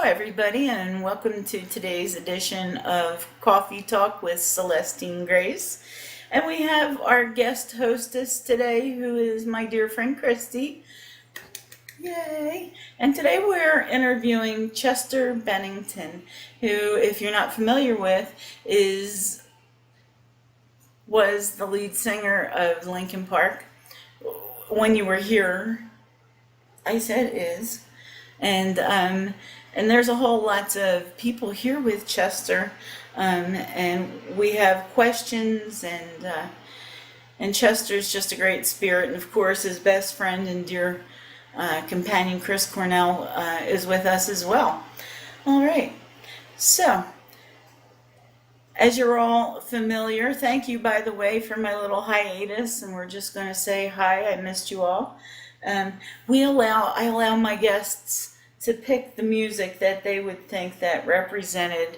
everybody, and welcome to today's edition of Coffee Talk with Celestine Grace. And we have our guest hostess today, who is my dear friend Christy. Yay! And today we're interviewing Chester Bennington, who, if you're not familiar with, was the lead singer of Linkin Park. When you were here, I said is. And there's a whole lot of people here with Chester, and we have questions, and Chester's just a great spirit, and of course his best friend and dear companion Chris Cornell is with us as well. All right, so as you're all familiar, thank you, by the way, for my little hiatus, and we're just going to say hi. I missed you all. I allow my guests to pick the music that they would think that represented,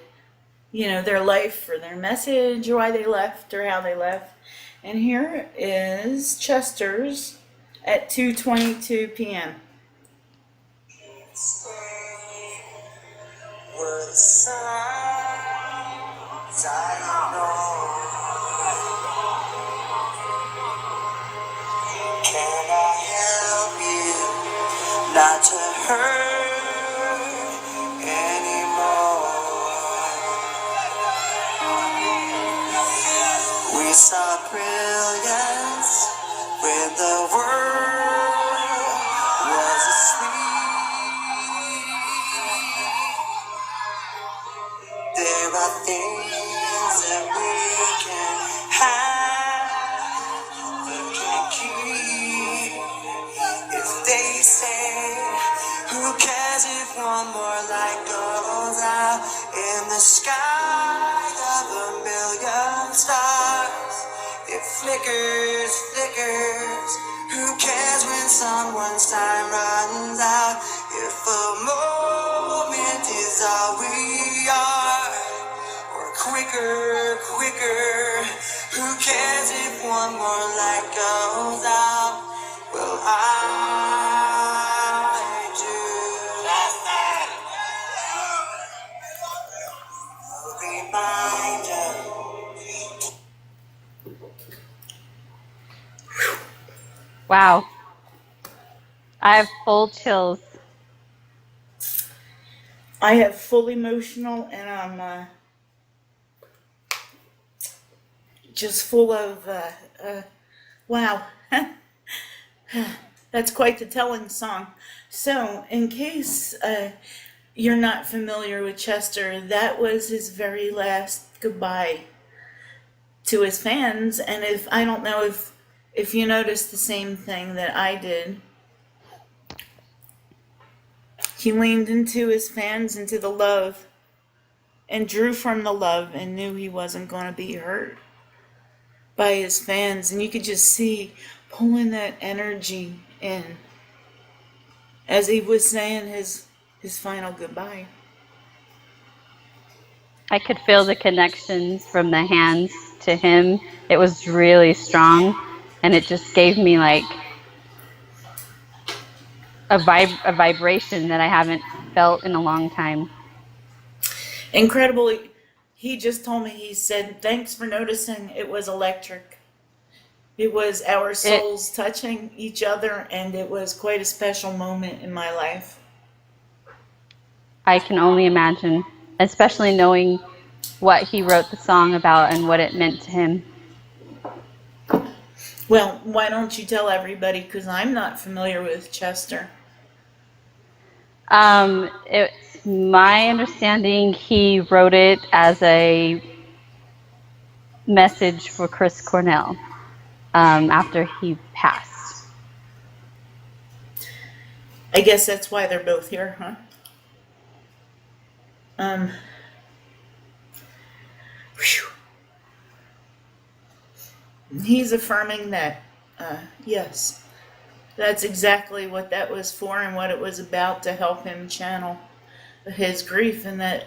their life or their message or why they left or how they left. And here is Chester's at 2:22 p.m. Were the signs I know? Can I help you not to hurt anymore? We saw brilliance when the world was asleep. There are things that we can have but can't keep. If they say, who cares if one more light goes out in the sky of a million stars? It flickers, flickers. Who cares when someone's time runs out? If a moment is all we are, or quicker, quicker. Who cares if one more light goes out? Well, I do. A reminder. Wow. I have full chills. I have full emotional, and I'm just full of, wow. That's quite the telling song. So, in case you're not familiar with Chester, that was his very last goodbye to his fans. And I don't know if you noticed the same thing that I did. He leaned into his fans, into the love, and drew from the love, and knew he wasn't going to be hurt by his fans. And you could just see pulling that energy in as he was saying his final goodbye. I could feel the connections from the hands to him. It was really strong, and it just gave me like a vibration that I haven't felt in a long time. Incredible. He just told me, he said, thanks for noticing. It was electric. It was our souls touching each other, and it was quite a special moment in my life. I can only imagine, especially knowing what he wrote the song about and what it meant to him. Well, why don't you tell everybody, because I'm not familiar with Chester. It's my understanding he wrote it as a message for Chris Cornell after he passed. I guess that's why they're both here, huh? Whew. He's affirming that, yes, that's exactly what that was for and what it was about, to help him channel his grief, and that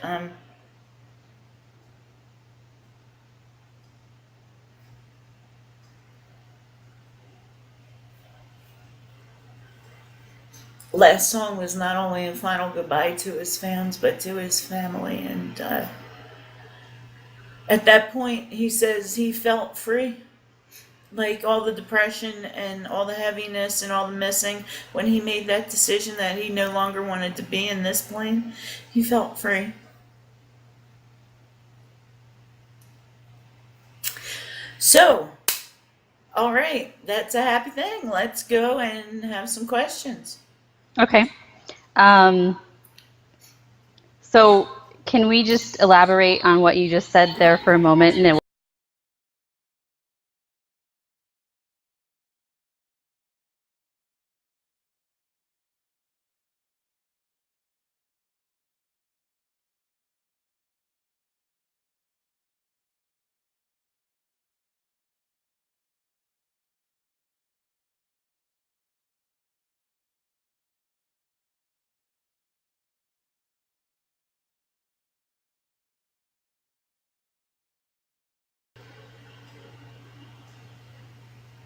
last song was not only a final goodbye to his fans, but to his family. And at that point, he says he felt free. Like all the depression and all the heaviness and all the missing, when he made that decision that he no longer wanted to be in this plane, he felt free. So, all right, that's a happy thing. Let's go and have some questions. Okay. Um, so can we just elaborate on what you just said there for a moment? And it,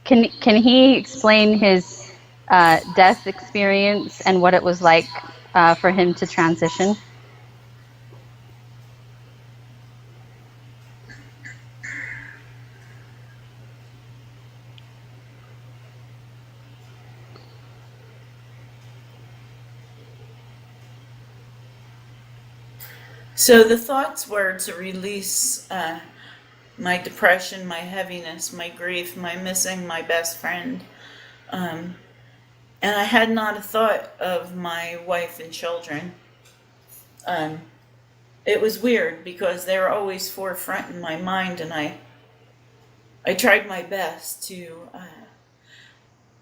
can he explain his death experience and what it was like for him to transition? So the thoughts were to release my depression, my heaviness, my grief, my missing my best friend. Um, and I had not a thought of my wife and children. Um, it was weird because they were always forefront in my mind, and I tried my best to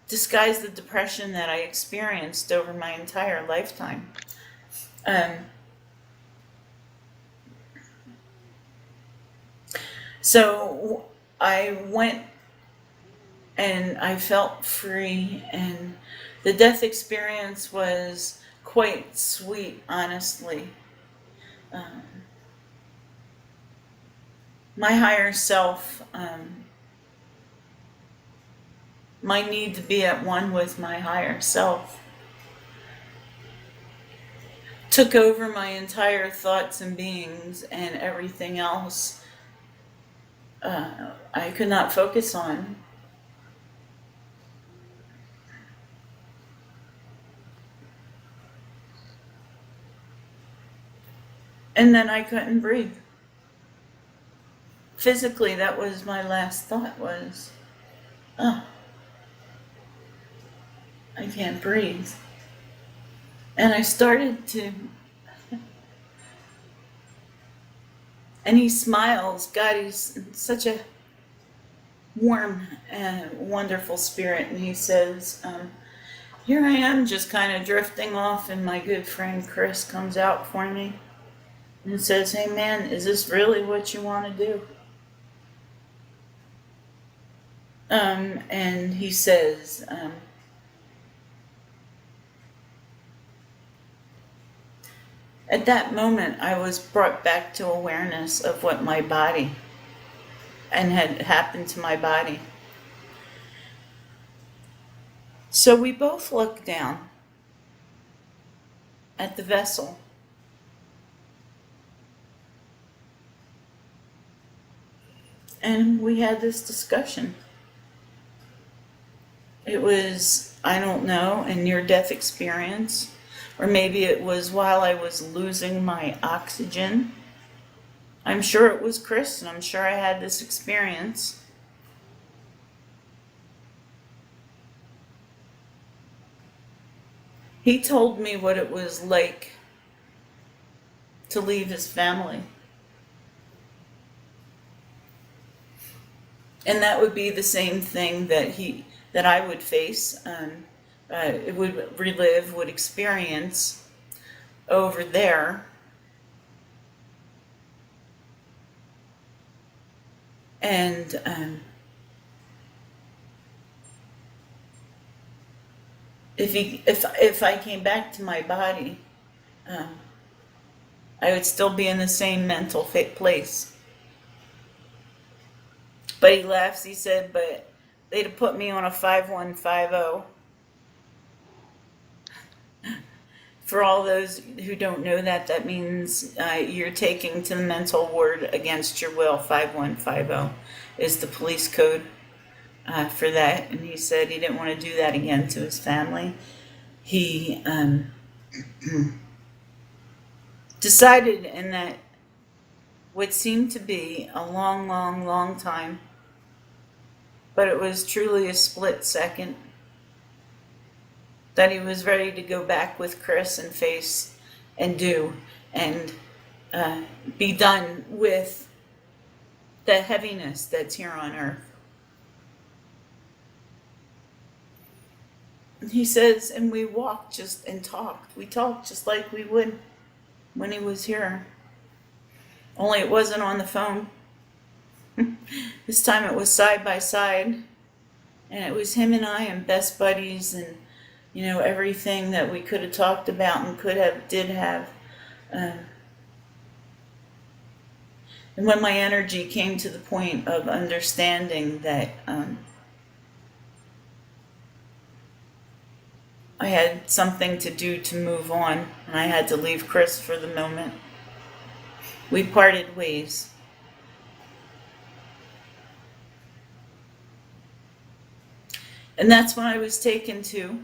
disguise the depression that I experienced over my entire lifetime. Um, so I went and I felt free, and the death experience was quite sweet, honestly. Um, my higher self, my need to be at one with my higher self, took over my entire thoughts and beings, and everything else I could not focus on. And then I couldn't breathe. Physically, that was my last thought was, oh, I can't breathe. And I started to, and he smiles. God, he's such a warm and wonderful spirit. And he says, here I am just kind of drifting off, and my good friend Chris comes out for me and says, hey man, is this really what you want to do? And he says, at that moment, I was brought back to awareness of what my body and had happened to my body. So we both looked down at the vessel. And we had this discussion. It was, I don't know, a near death experience, or maybe it was while I was losing my oxygen. I'm sure it was Chris, and I'm sure I had this experience. He told me what it was like to leave his family. And that would be the same thing that I would face, it would relive, would experience over there. And if I came back to my body, um, I would still be in the same mental place. But he laughs. He said, "But they'd have put me on a 5150." For all those who don't know that, that means you're taking to the mental ward against your will. 5150 is the police code for that. And he said he didn't want to do that again to his family. He decided in that what seemed to be a long, long, long time, but it was truly a split second, that he was ready to go back with Chris and face and do and be done with the heaviness that's here on earth. He says, and we walked just and talked. We talked just like we would when he was here. Only it wasn't on the phone. This time it was side by side. And it was him and I and best buddies and, you know, everything that we could have talked about and did have. And when my energy came to the point of understanding that I had something to do to move on, and I had to leave Chris for the moment, we parted ways. And that's when I was taken to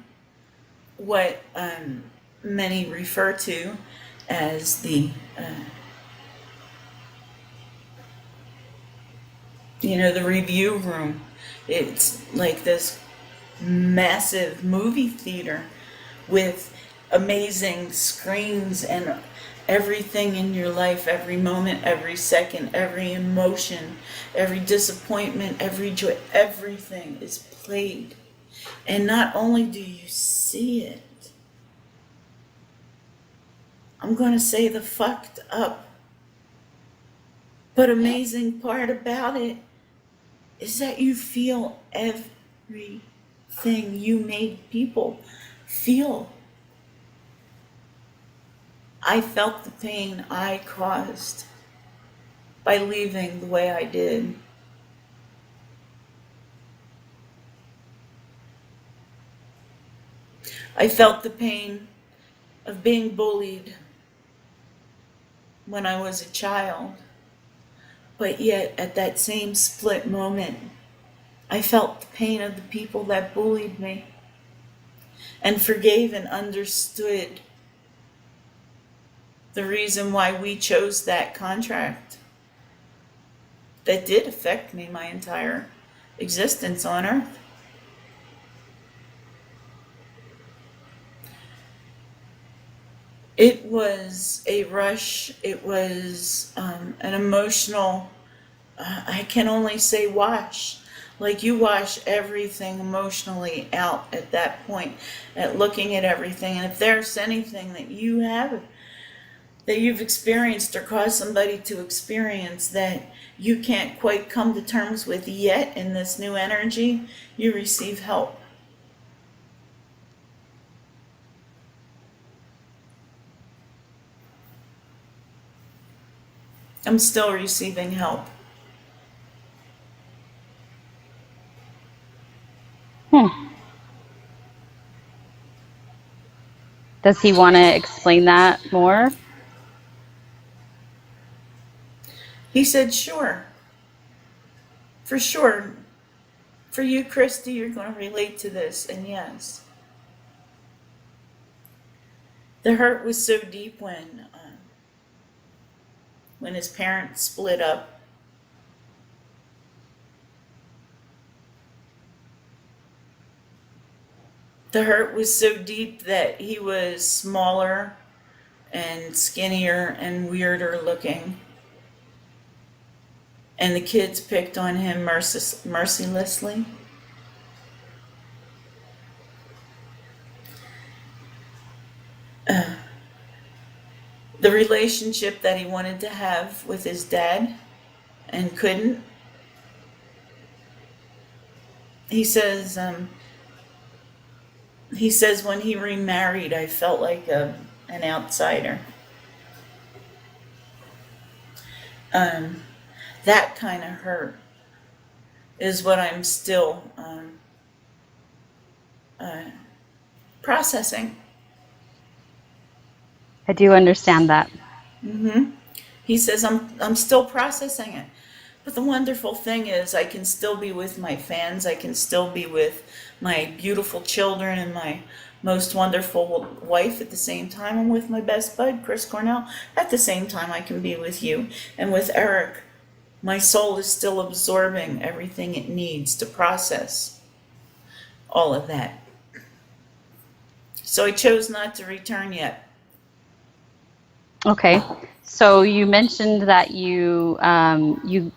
what many refer to as the, the review room. It's like this massive movie theater with amazing screens and everything in your life, every moment, every second, every emotion, every disappointment, every joy, everything is played. And not only do you see it, I'm going to say the fucked up, but amazing part about it is that you feel everything you made people feel. I felt the pain I caused by leaving the way I did. I felt the pain of being bullied when I was a child, but yet at that same split moment, I felt the pain of the people that bullied me and forgave and understood the reason why we chose that contract that did affect me my entire existence on earth. It was a rush. It was an emotional, I can only say wash. Like you wash everything emotionally out at that point, at looking at everything. And if there's anything that you have, that you've experienced or caused somebody to experience that you can't quite come to terms with yet in this new energy, you receive help. I'm still receiving help. Does he want to explain that more? He said, sure. For sure. For you, Christy, you're going to relate to this, and yes. The hurt was so deep when his parents split up. The hurt was so deep that he was smaller and skinnier and weirder looking. And the kids picked on him mercilessly. The relationship that he wanted to have with his dad and couldn't. He says when he remarried, I felt like an outsider. That kind of hurt is what I'm still processing. I do understand that. He says, I'm still processing it. But the wonderful thing is, I can still be with my fans. I can still be with my beautiful children and my most wonderful wife at the same time. And with my best bud, Chris Cornell, at the same time, I can be with you. And with Eric, my soul is still absorbing everything it needs to process all of that. So I chose not to return yet. Okay. So you mentioned that you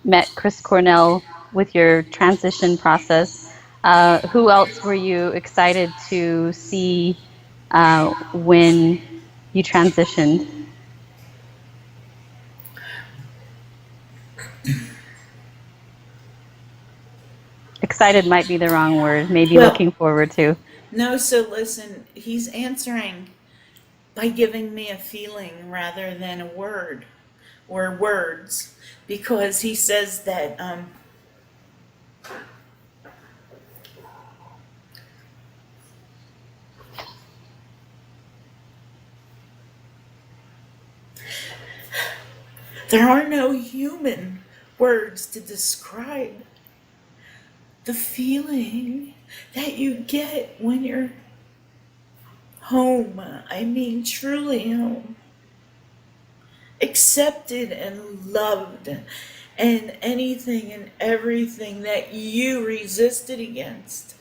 met Chris Cornell with your transition process. Who else were you excited to see when you transitioned? Excited might be the wrong word. Maybe Well, looking forward to. no, so listen, he's answering by giving me a feeling rather than a word or words, because he says that there are no human words to describe the feeling that you get when you're home. I mean, truly home. Accepted and loved, and anything and everything that you resisted against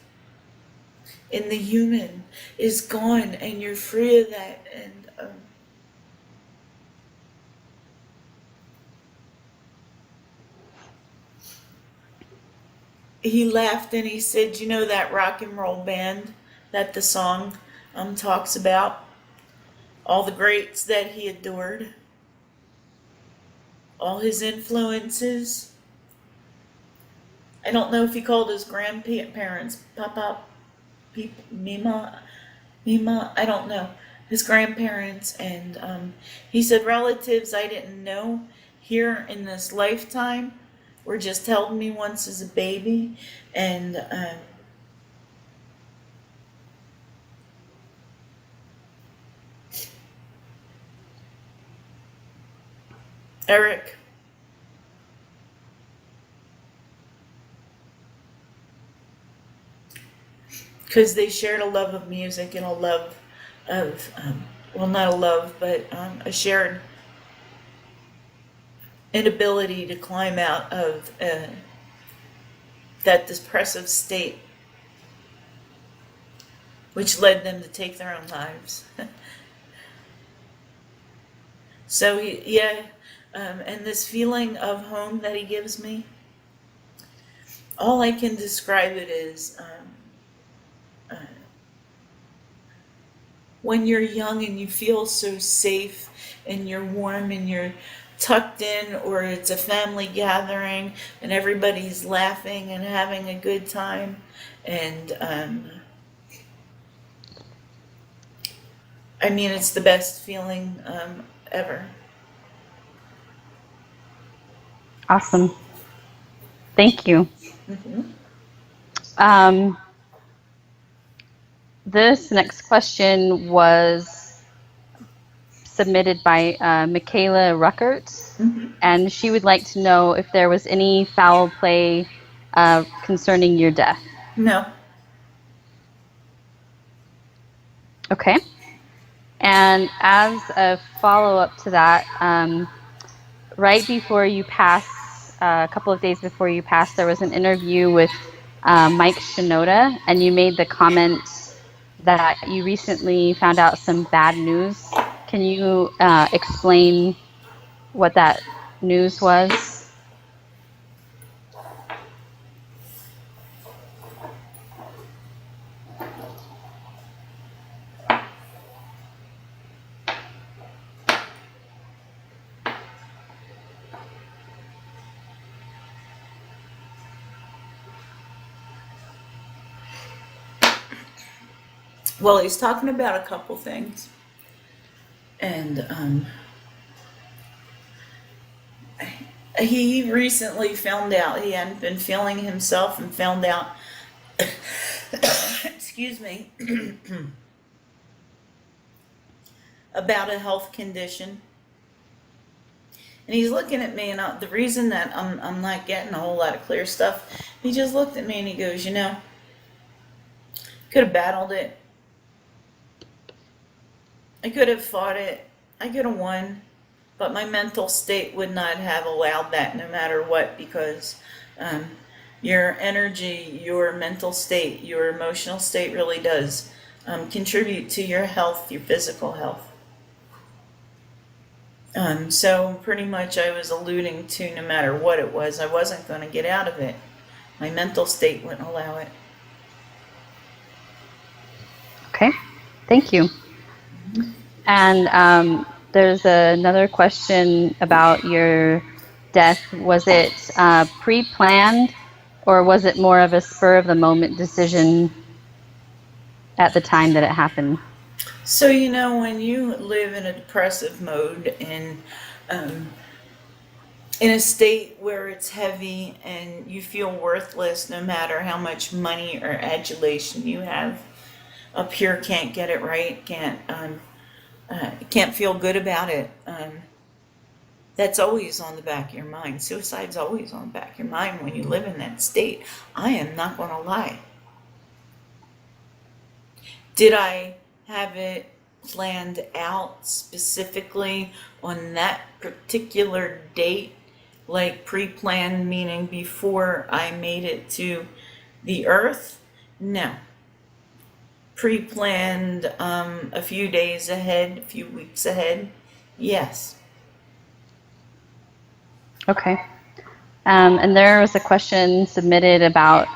in the human is gone, and you're free of that. And he laughed and he said, "You know that rock and roll band that the song talks about? All the greats that he adored, all his influences. I don't know if he called his grandparents Papa, Mima, Mima. I don't know his grandparents, and he said relatives I didn't know here in this lifetime were just held me once as a baby, and Eric." Because they shared a love of music and a love of, well, not a love, but a shared inability to climb out of that depressive state, which led them to take their own lives. So, yeah, and this feeling of home that he gives me, all I can describe it is when you're young and you feel so safe and you're warm and you're tucked in, or it's a family gathering and everybody's laughing and having a good time, and I mean, it's the best feeling ever. Awesome. Thank you. Hmm. Um, this next question was submitted by Michaela Ruckert, Hmm. and she would like to know if there was any foul play concerning your death. No. Okay. And as a follow-up to that, right before you pass, a couple of days before you passed, there was an interview with Mike Shinoda, and you made the comment that you recently found out some bad news. Can you explain what that news was? Well, he's talking about a couple things, and he recently found out he hadn't been feeling himself, and found out, excuse me, about a health condition. And he's looking at me, and the reason that I'm not getting a whole lot of clear stuff, he just looked at me and he goes, you know, could have battled it. I could have fought it. I could have won. But my mental state would not have allowed that no matter what, because um, your energy, your mental state, your emotional state really does contribute to your health, your physical health. So pretty much I was alluding to no matter what it was, I wasn't going to get out of it. My mental state wouldn't allow it. Okay, thank you. And there's another question about your death. Was it pre-planned, or was it more of a spur-of-the-moment decision at the time that it happened? So, you know, when you live in a depressive mode and in a state where it's heavy and you feel worthless no matter how much money or adulation you have, up here can't get it right, can't feel good about it. That's always on the back of your mind. Suicide's always on the back of your mind when you live in that state. I am not going to lie. Did I have it planned out specifically on that particular date? Like pre-planned, meaning before I made it to the earth? No. Pre-planned a few days ahead, a few weeks ahead? Yes. Okay. And there was a question submitted about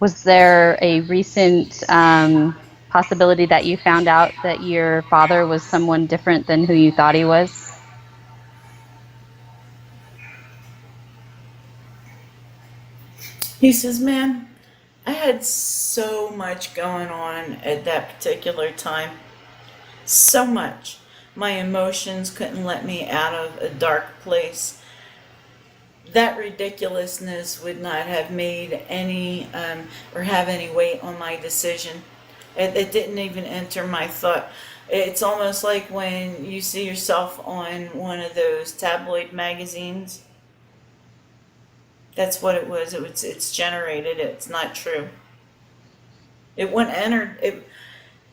was there a recent possibility that you found out that your father was someone different than who you thought he was? He says, man, I had so much going on at that particular time. So much. My emotions couldn't let me out of a dark place. That ridiculousness would not have made any or have any weight on my decision. It didn't even enter my thought. It's almost like when you see yourself on one of those tabloid magazines. That's what it was. It's generated. It's not true. It wouldn't enter.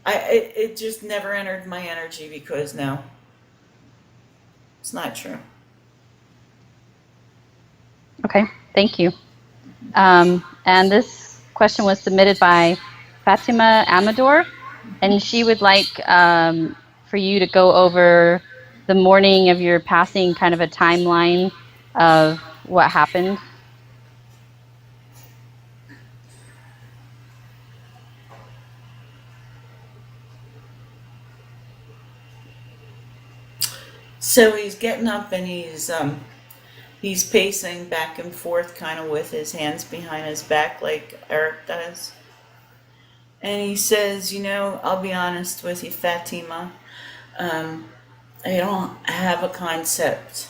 It just never entered my energy because no, it's not true. Okay, thank you. And this question was submitted by Fatima Amador, and she would like for you to go over the morning of your passing, kind of a timeline of what happened. So he's getting up and he's pacing back and forth, kind of with his hands behind his back, like Eric does. And he says, you know, I'll be honest with you, Fatima. I don't have a concept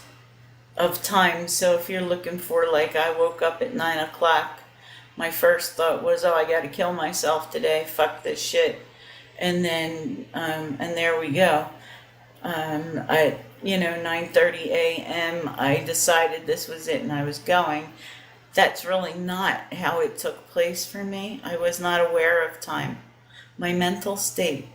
of time. So if you're looking for, like, I woke up at 9 o'clock, my first thought was, oh, I got to kill myself today. Fuck this shit. And then, and there we go. At 9:30 a.m. I decided this was it and I was going. That's really not how it took place for me. I was not aware of time. My mental state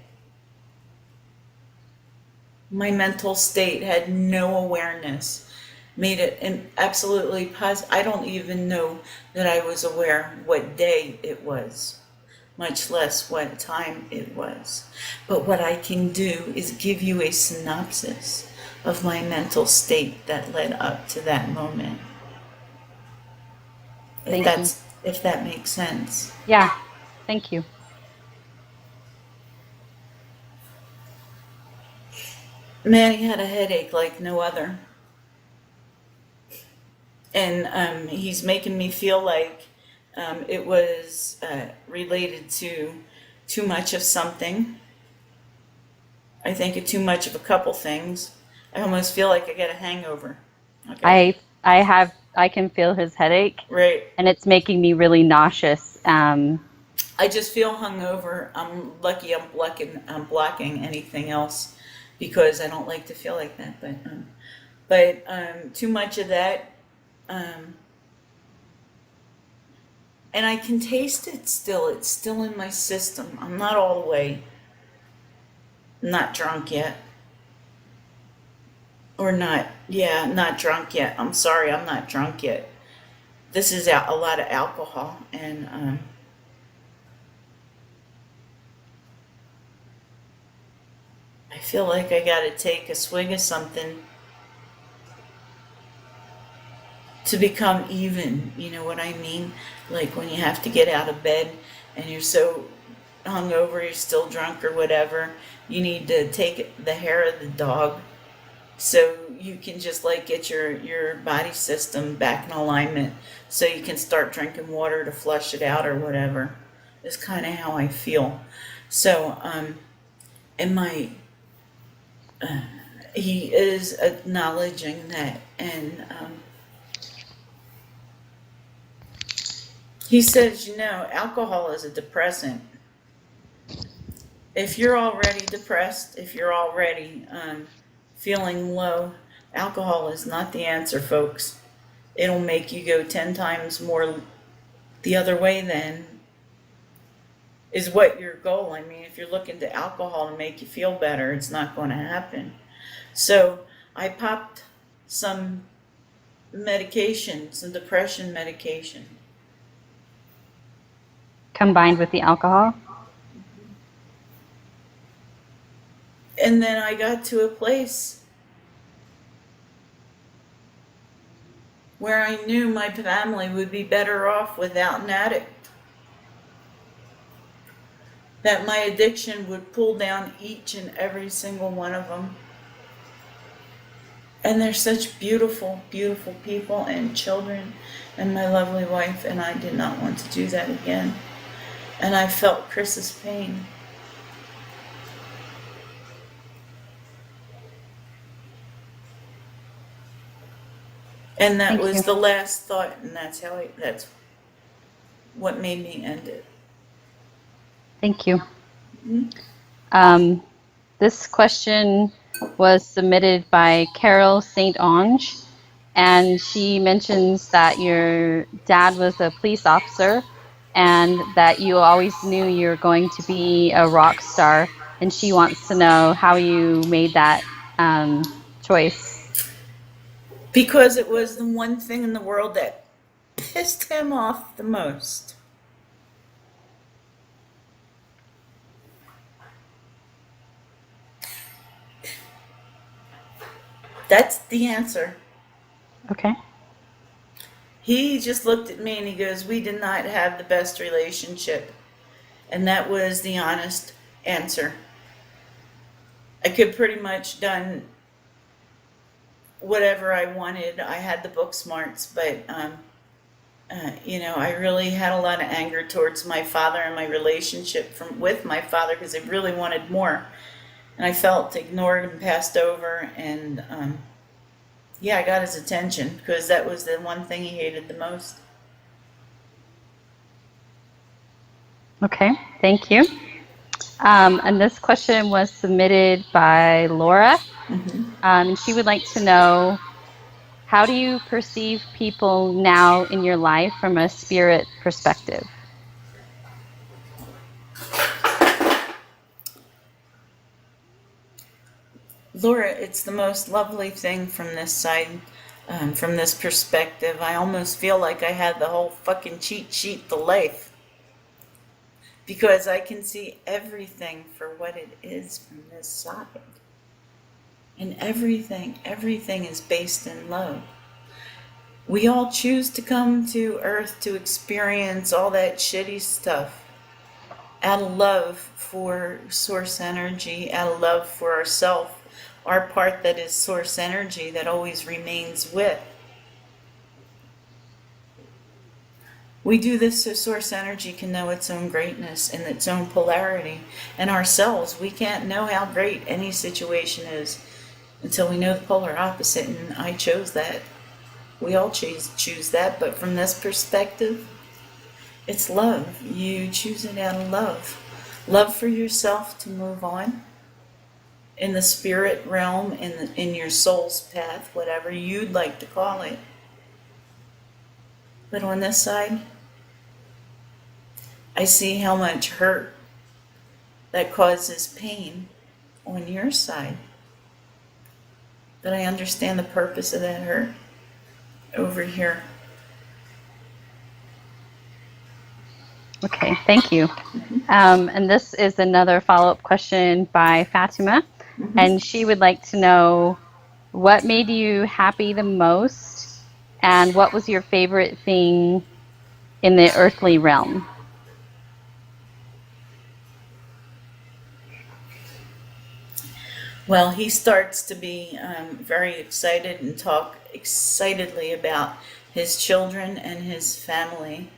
had no awareness. Made it an absolutely positive. I don't even know that I was aware what day it was, much less what time it was. But what I can do is give you a synopsis of my mental state that led up to that moment. If that makes sense. Yeah, thank you. Man, he had a headache like no other. And he's making me feel like it was related to too much of something. I think too much of a couple things. I almost feel like I get a hangover. Okay. I can feel his headache. Right. And it's making me really nauseous. I just feel hungover. I'm lucky I'm blocking anything else. because I don't like to feel like that. But too much of that, um, and I can taste it still. It's still in my system. I'm not all the way not drunk yet. Or not, yeah, not drunk yet. I'm sorry, I'm not drunk yet. This is a lot of alcohol, and I feel like I gotta take a swig of something to become even. You know what I mean? Like when you have to get out of bed and you're so hungover, you're still drunk or whatever, you need to take the hair of the dog so you can just like get your body system back in alignment so you can start drinking water to flush it out or whatever. Is kind of how I feel. So and my he is acknowledging that, and he says, you know, alcohol is a depressant. If you're already depressed, if you're already feeling low, alcohol is not the answer, folks. It'll make you go 10 times more the other way then, is what your goal. I mean, if you're looking to alcohol to make you feel better, it's not going to happen. So I popped some medication, some depression medication. Combined with the alcohol? And then I got to a place where I knew my family would be better off without an addict. That my addiction would pull down each and every single one of them. And they're such beautiful, beautiful people and children and my lovely wife, and I did not want to do that again. And I felt Chris's pain. And that Thank was you. the last thought, and that's what made me end it. Thank you. Um, this question was submitted by Carol St. Ange, and she mentions that your dad was a police officer and that you always knew you were going to be a rock star, and she wants to know how you made that choice. Because it was the one thing in the world that pissed him off the most. That's the answer. Okay. He just looked at me and he goes, we did not have the best relationship. And that was the honest answer. I could pretty much done whatever I wanted. I had the book smarts, but you know, I really had a lot of anger towards my father and my relationship with my father because I really wanted more, and I felt ignored and passed over. And yeah, I got his attention because that was the one thing he hated the most. Okay, thank you. And this question was submitted by Laura. And she would like to know, how do you perceive people now in your life from a spirit perspective? Laura, it's the most lovely thing from this side, from this perspective. I almost feel like I had the whole fucking cheat sheet to life. Because I can see everything for what it is from this side. And everything is based in love. We all choose to come to Earth to experience all that shitty stuff out of love for source energy, out of love for ourselves, our part that is source energy that always remains with. We do this so source energy can know its own greatness and its own polarity. And ourselves, we can't know how great any situation is until we know the polar opposite, and I chose that. We all choose that, but from this perspective, it's love. You choose it out of love. Love for yourself to move on. in the spirit realm, in your soul's path, whatever you'd like to call it. But on this side, I see how much hurt that causes pain on your side. But I understand the purpose of that hurt over here. Okay, thank you. And this is another follow-up question by Fatima. And she would like to know, what made you happy the most, and what was your favorite thing in the earthly realm? Well, he starts to be very excited and talk excitedly about his children and his family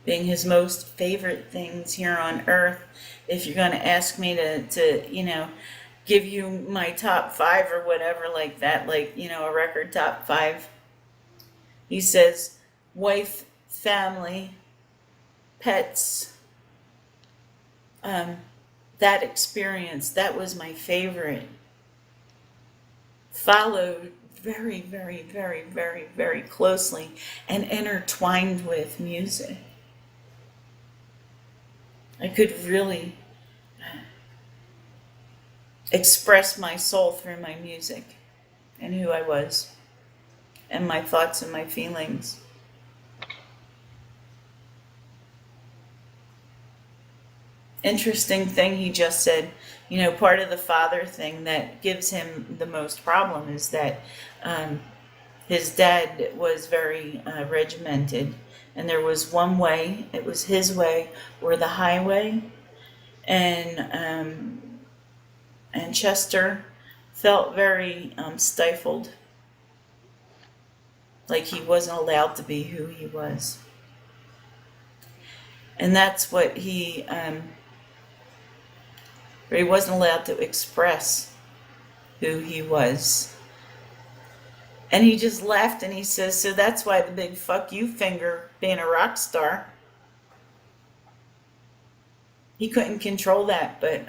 being his most favorite things here on earth. If you're going to ask me to give you my top five or whatever like that, like, a record top five, he says wife, family, pets, that experience, that was my favorite. Followed very, very, very, very, very closely and intertwined with music. I could really express my soul through my music and who I was and my thoughts and my feelings. Interesting thing he just said. Part of the father thing that gives him the most problem is that his dad was very regimented, and there was one way. It was his way or the highway, and Chester felt very stifled, like he wasn't allowed to be who he was, and that's what he wasn't allowed to express who he was. And he just laughed and he says, so that's why the big fuck you finger being a rock star. He couldn't control that, but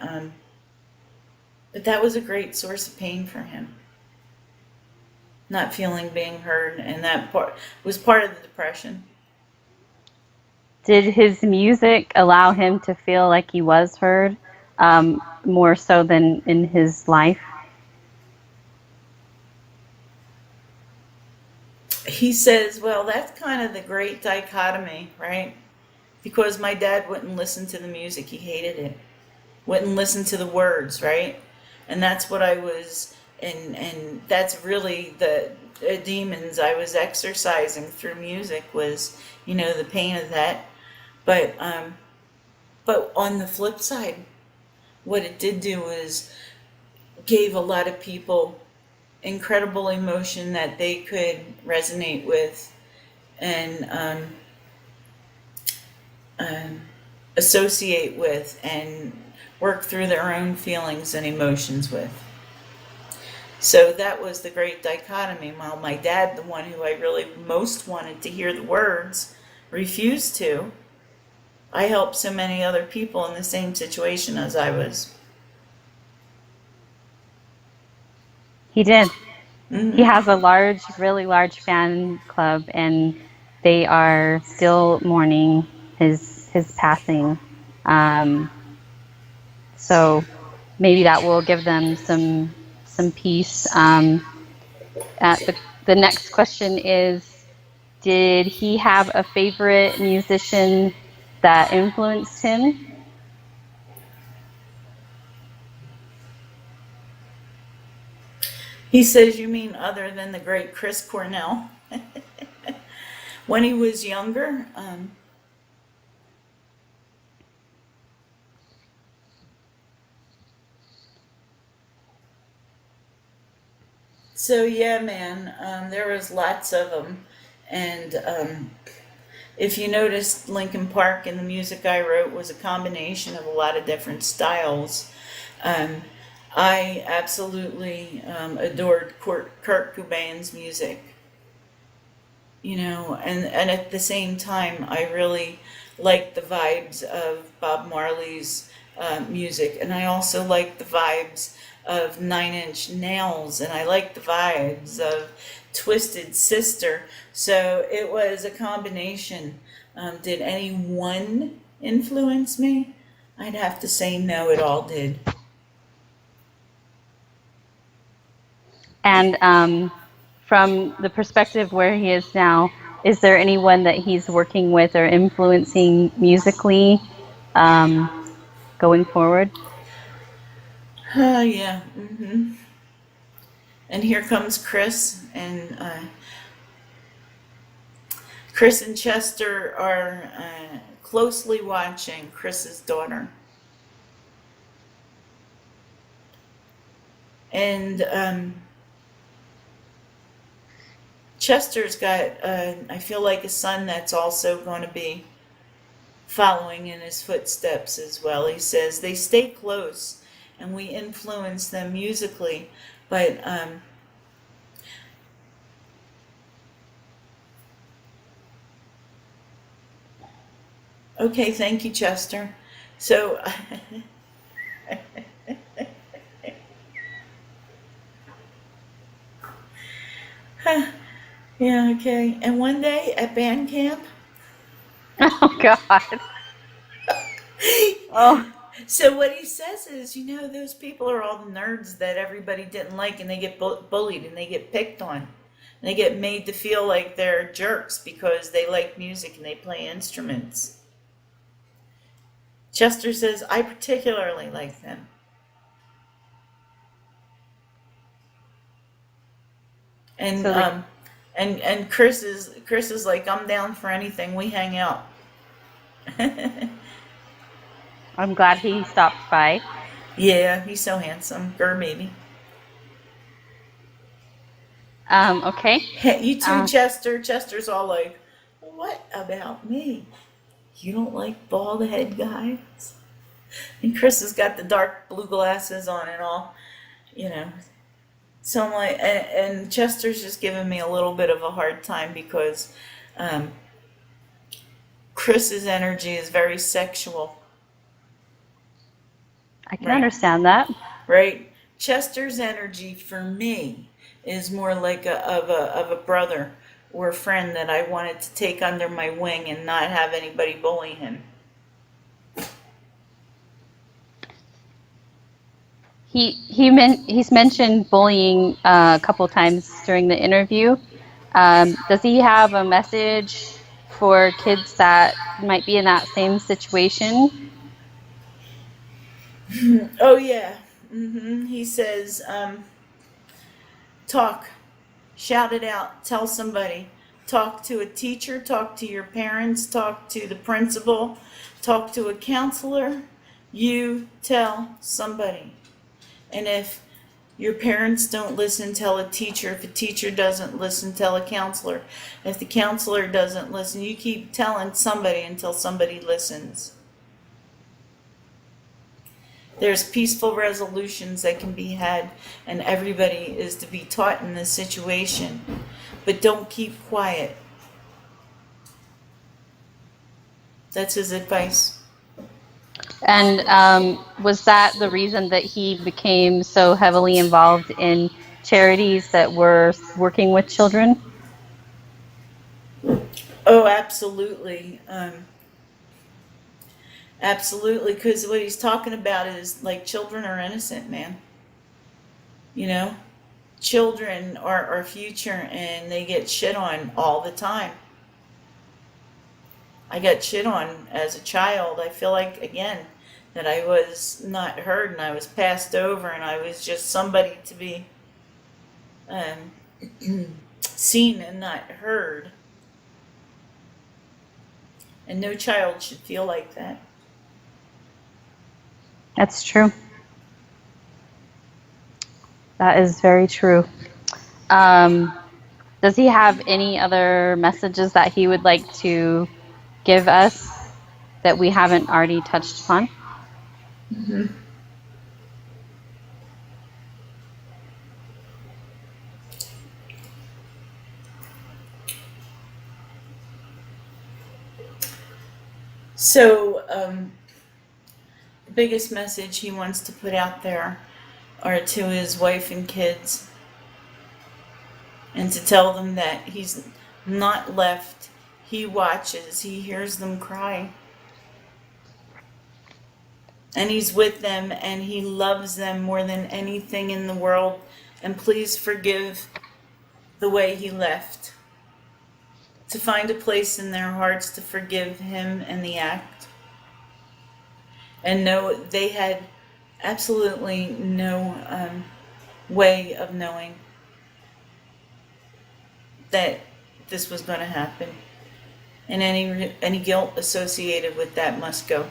that was a great source of pain for him. Not feeling being heard, and that was part of the depression. Did his music allow him to feel like he was heard, more so than in his life? He says, well, that's kind of the great dichotomy, right? Because my dad wouldn't listen to the music. He hated it. Wouldn't listen to the words, right? And that's what I was, and that's really the demons I was exercising through music was, the pain of that. But on the flip side, what it did do was gave a lot of people incredible emotion that they could resonate with and associate with and work through their own feelings and emotions with. So that was the great dichotomy. While my dad, the one who I really most wanted to hear the words, refused to, I helped so many other people in the same situation as I was. He did. Mm-hmm. He has a really large fan club, and they are still mourning his passing. So maybe that will give them some peace. The next question is, did he have a favorite musician that influenced him? He says, you mean other than the great Chris Cornell? When he was younger, so yeah, man, there was lots of them. And if you noticed, Linkin Park and the music I wrote was a combination of a lot of different styles. I absolutely adored Kurt Cobain's music, and at the same time, I really liked the vibes of Bob Marley's music, and I also liked the vibes of Nine Inch Nails, and I like the vibes of Twisted Sister. So it was a combination. Did any one influence me? I'd have to say no, it all did. And from the perspective where he is now, is there anyone that he's working with or influencing musically um, going forward? Yeah. And here comes Chris, and Chris and Chester are closely watching Chris's daughter. And Chester's got, I feel like, a son that's also going to be following in his footsteps as well. He says they stay close and we influence them musically, but okay, thank you, Chester. So, yeah, okay. And one day at band camp, Oh God. Oh, so what he says is, those people are all the nerds that everybody didn't like, and they get bullied and they get picked on. And they get made to feel like they're jerks because they like music and they play instruments. Chester says, I particularly like them. And so the, and Chris is like, I'm down for anything. We hang out. I'm glad he stopped by. Yeah, he's so handsome. Grr baby. Okay. Hey, you too, Uh, Chester. Chester's all like, what about me? You don't like bald head guys? And Chris has got the dark blue glasses on and all, you know. So I'm like, and Chester's just giving me a little bit of a hard time because um, Chris's energy is very sexual, I can right? understand that. Right? Chester's energy for me is more like a brother or a friend that I wanted to take under my wing and not have anybody bully him. He's mentioned bullying a couple times during the interview. Does he have a message for kids that might be in that same situation? Oh yeah. He says, talk, shout it out, tell somebody, talk to a teacher, talk to your parents, talk to the principal, talk to a counselor. You tell somebody. And if your parents don't listen, tell a teacher. If a teacher doesn't listen, tell a counselor. If the counselor doesn't listen, you keep telling somebody until somebody listens. There's peaceful resolutions that can be had, and everybody is to be taught in this situation. But don't keep quiet. That's his advice. And was that the reason that he became so heavily involved in charities that were working with children? Oh, absolutely. Absolutely, because what he's talking about is like children are innocent, man. You know, children are our future and they get shit on all the time. I got shit on as a child. I feel like, again, that I was not heard and I was passed over and I was just somebody to be um, seen and not heard. And no child should feel like that. That's true. That is very true. Um, does he have any other messages that he would like to give us that we haven't already touched upon? So, the biggest message he wants to put out there or to his wife and kids, and to tell them that he's not left. He watches, he hears them cry, and he's with them, and he loves them more than anything in the world. And please forgive the way he left. To find a place in their hearts to forgive him and the act. And know they had absolutely no way of knowing that this was going to happen. And any guilt associated with that must go.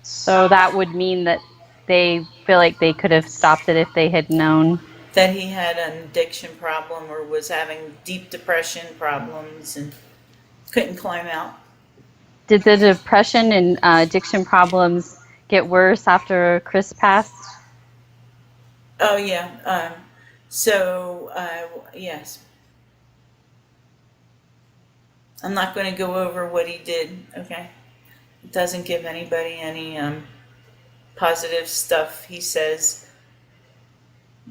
So that would mean that they feel like they could have stopped it if they had known that he had an addiction problem or was having deep depression problems and couldn't climb out. Did the depression and addiction problems get worse after Chris passed? Oh, yeah. Yes. I'm not going to go over what he did, okay? It doesn't give anybody any positive stuff he says.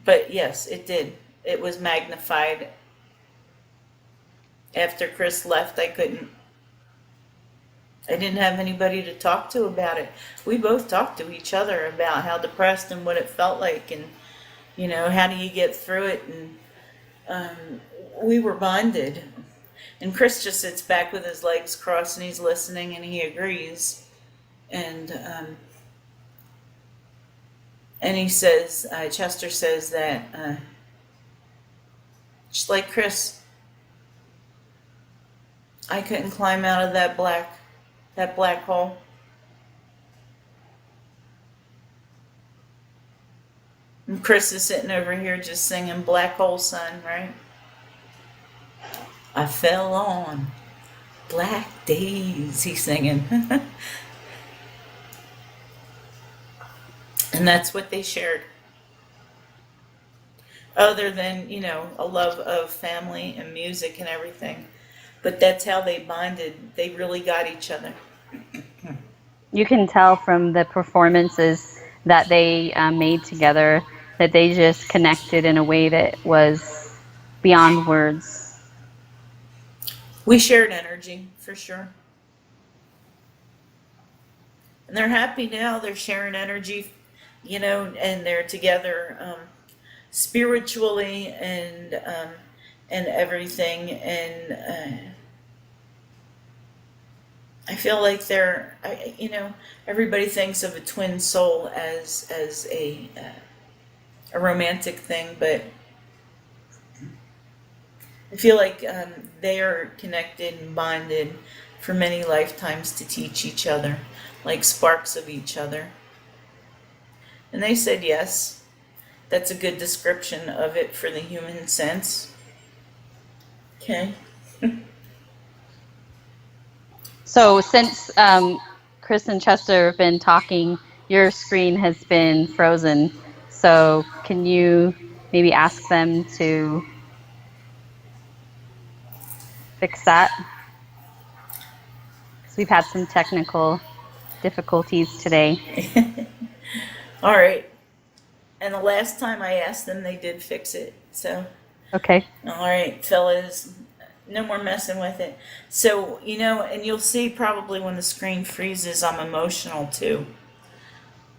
But yes, it did. It was magnified. After Chris left, I didn't have anybody to talk to about it. We both talked to each other about how depressed and what it felt like, and how do you get through it, and we were bonded. And Chris just sits back with his legs crossed and he's listening and he agrees. And he says, Chester says that just like Chris, I couldn't climb out of that black hole. And Chris is sitting over here just singing Black Hole Sun, right? I fell on black days, he's singing. And that's what they shared. Other than, a love of family and music and everything. But that's how they bonded. They really got each other. You can tell from the performances that they made together that they just connected in a way that was beyond words. We shared energy, for sure. And they're happy now. They're sharing energy, and they're together spiritually and everything. And I feel like everybody thinks of a twin soul as a romantic thing, but I feel like they are connected and bonded for many lifetimes to teach each other, like sparks of each other. And they said yes. That's a good description of it for the human sense. Okay. So since Chris and Chester have been talking, your screen has been frozen. So can you maybe ask them to fix that? Because we've had some technical difficulties today. All right. And the last time I asked them, they did fix it. So. Okay. All right, fellas. No more messing with it. So, and you'll see probably when the screen freezes, I'm emotional too.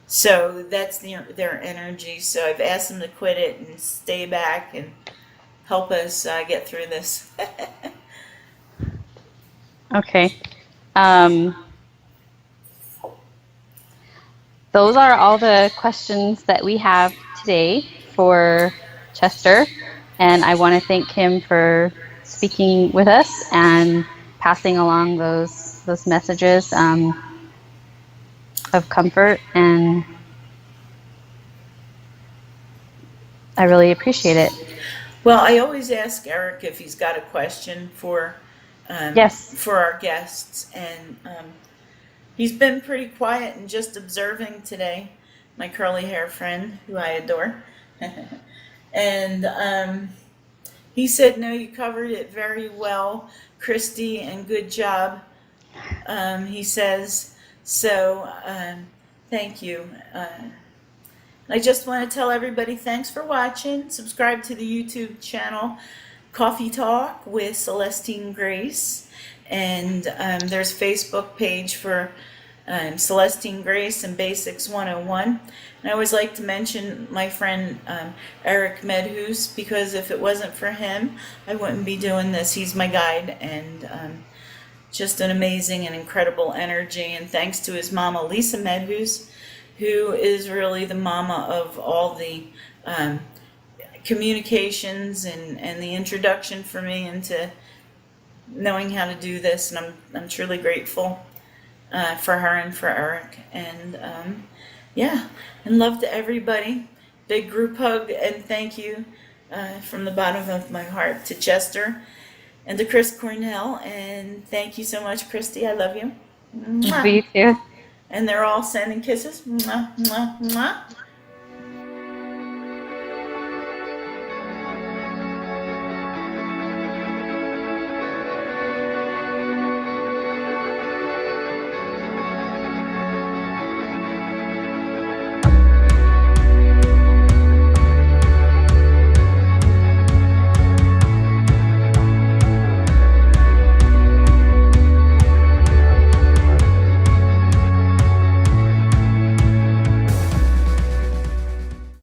So that's their energy. So I've asked them to quit it and stay back and help us get through this. Okay. Those are all the questions that we have today for Chester. And I want to thank him for speaking with us and passing along those messages of comfort, and I really appreciate it. Well, I always ask Eric if he's got a question for Yes. for our guests, and he's been pretty quiet and just observing today. My curly hair friend, who I adore, and he said, "No, you covered it very well, Christy, and good job." He says so. Thank you. I just want to tell everybody thanks for watching. Subscribe to the YouTube channel Coffee Talk with Celestine Grace. And there's a Facebook page for Celestine Grace and Basics 101. And I always like to mention my friend Eric Medhus, because if it wasn't for him, I wouldn't be doing this. He's my guide, and just an amazing and incredible energy. And thanks to his mama, Lisa Medhus, who is really the mama of all the communications and the introduction for me into knowing how to do this. And I'm truly grateful for her and for Eric. And yeah, and love to everybody. Big group hug and thank you from the bottom of my heart to Chester and to Chris Cornell. And thank you so much, Christy. I love you. Me too. And they're all sending kisses. Mwah, mwah, mwah.